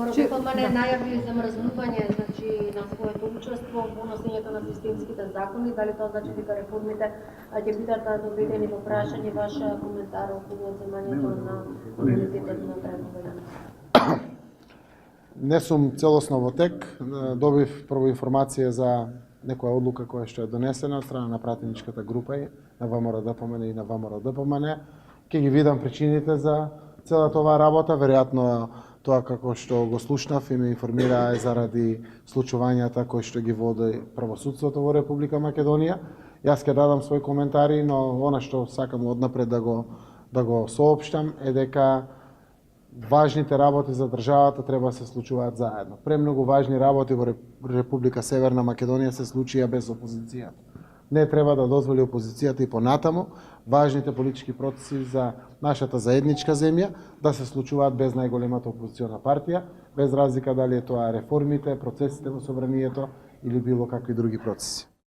ДПМН најави замрзнување, значи, на своето учество во носењето на системските закони, дали тоа значи дека реформите ќе бидат доведени до прашање, ваш коментар околу земањето на имунитетот на Драган? Не сум целосно во тек, добив прво информација за некоја одлука која што е донесена од страна на пратеничката група и на ВМРО ДПМН и на ВМРО ДПМН. Ќе ги видам причините за целата оваа работа, веројатно тоа како што го слушнав и ме информира е заради случувањата кои што ги води правосудството во Република Македонија. Јас ќе дадам своји коментари, но она што сакам однапред да го соопштам е дека важните работи за државата треба да се случуваат заедно. Премногу важни работи во Република Северна Македонија се случија без опозицијата. Не треба да дозволи опозицијата и понатаму важните политички процеси за нашата заедничка земја да се случуваат без најголемата опозициона партија, без разлика дали е тоа реформите, процесите во собранието или било какви други процеси.